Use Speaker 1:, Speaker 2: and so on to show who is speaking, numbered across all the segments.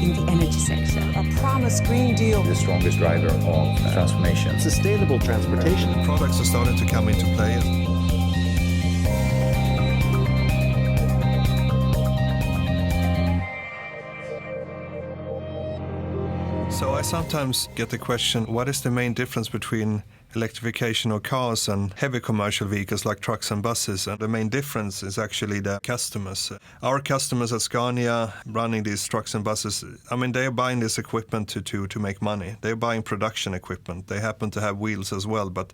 Speaker 1: in the energy sector.
Speaker 2: A promised Green Deal.
Speaker 3: The strongest driver of transformation.
Speaker 4: Sustainable transportation.
Speaker 5: Products are starting to come into play. So I sometimes get the question, what is the main difference between electrification of cars and heavy commercial vehicles like trucks and buses? And the main difference is actually the customers. Our customers at Scania running these trucks and buses, I mean, they are buying this equipment to make money. They're buying production equipment. They happen to have wheels as well, but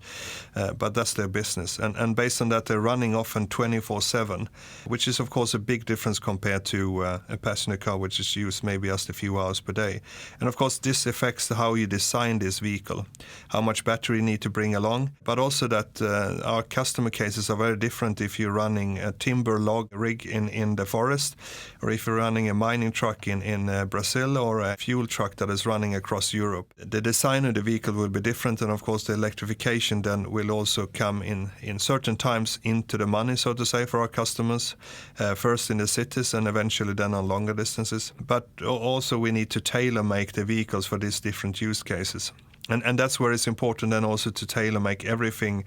Speaker 5: that's their business. And based on that, they're running often 24/7, which is of course a big difference compared to a passenger car, which is used maybe just a few hours per day. And of course, this affects how you design this vehicle, how much battery you need to bring along, but also that our customer cases are very different if you're running a timber log rig in the forest, or if you're running a mining truck in Brazil, or a fuel truck that is running across Europe. The design of the vehicle will be different, and of course the electrification then will also come in certain times into the money, so to say, for our customers, first in the cities and eventually then on longer distances. But also we need to tailor make the vehicles for these different use cases. And that's where it's important then also to tailor make everything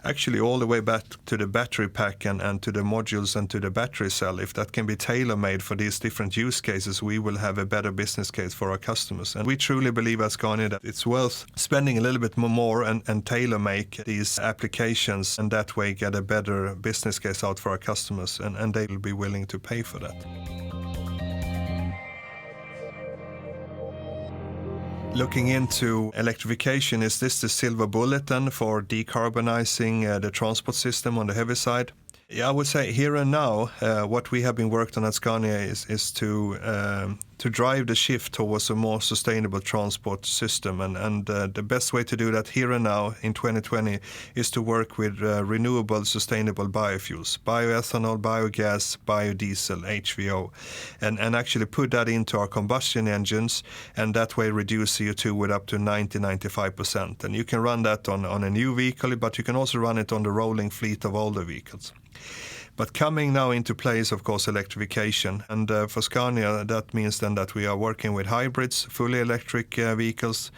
Speaker 5: actually all the way back to the battery pack and to the modules and to the battery cell. If that can be tailor-made for these different use cases, we will have a better business case for our customers. And we truly believe at Scania that it's worth spending a little bit more and tailor-make these applications, and that way get a better business case out for our customers, and they will be willing to pay for that. Looking into electrification, is this the silver bullet then for decarbonizing the transport system on the heavy side? Yeah, I would say here and now, what we have been worked on at Scania is to drive the shift towards a more sustainable transport system. And the best way to do that here and now in 2020 is to work with renewable, sustainable biofuels, bioethanol, biogas, biodiesel, HVO, and actually put that into our combustion engines, and that way reduce CO2 with up to 90-95%. And you can run that on a new vehicle, but you can also run it on the rolling fleet of older vehicles. But coming now into play is, of course, electrification. And for Scania, that means then that we are working with hybrids, fully electric vehicles.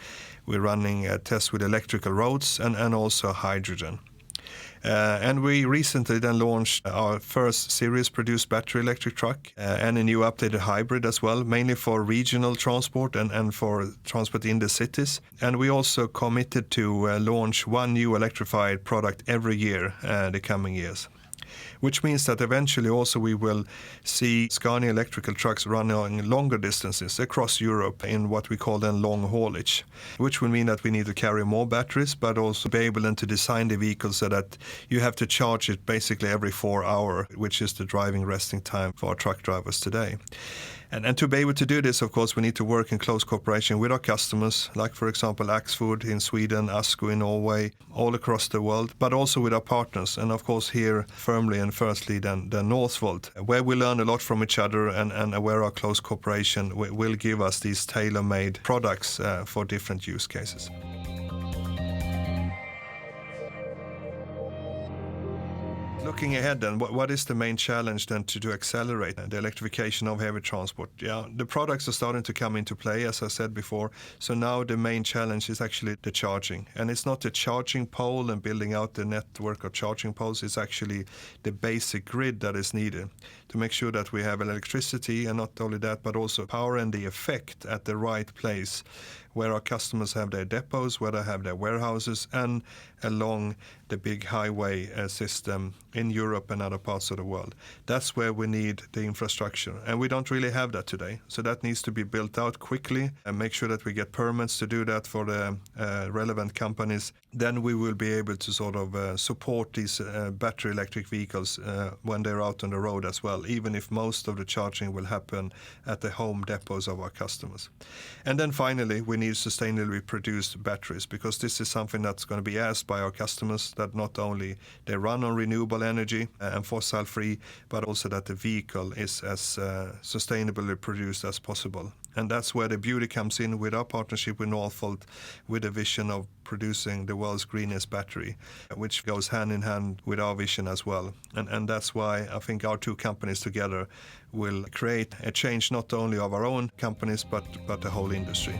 Speaker 5: We're running tests with electrical roads and also hydrogen. And we recently then launched our first series-produced battery electric truck and a new updated hybrid as well, mainly for regional transport and for transport in the cities. And we also committed to launch one new electrified product every year the coming years, which means that eventually also we will see Scania electrical trucks running longer distances across Europe in what we call then long haulage, which will mean that we need to carry more batteries, but also be able then to design the vehicle so that you have to charge it basically every 4 hours, which is the driving resting time for our truck drivers today. And to be able to do this, of course, we need to work in close cooperation with our customers, like, for example, Axfood in Sweden, ASKO in Norway, all across the world, but also with our partners. And, of course, here firmly and firstly then Northvolt, where we learn a lot from each other and where our close cooperation will give us these tailor-made products for different use cases. Looking ahead then, what is the main challenge then to accelerate the electrification of heavy transport? Yeah, the products are starting to come into play, as I said before. So now the main challenge is actually the charging. And it's not the charging pole and building out the network of charging poles. It's actually the basic grid that is needed to make sure that we have electricity, and not only that, but also power and the effect at the right place, where our customers have their depots, where they have their warehouses, and along the big highway system in Europe and other parts of the world. That's where we need the infrastructure, and we don't really have that today. So that needs to be built out quickly and make sure that we get permits to do that for the relevant companies. Then we will be able to sort of support these battery electric vehicles when they're out on the road as well, even if most of the charging will happen at the home depots of our customers. And then finally, we need sustainably produced batteries, because this is something that's going to be asked by our customers, that not only they run on renewable energy and fossil free, but also that the vehicle is as sustainably produced as possible. And that's where the beauty comes in with our partnership with Northvolt, with a vision of producing the world's greenest battery, which goes hand in hand with our vision as well. And that's why I think our two companies together will create a change not only of our own companies, but the whole industry.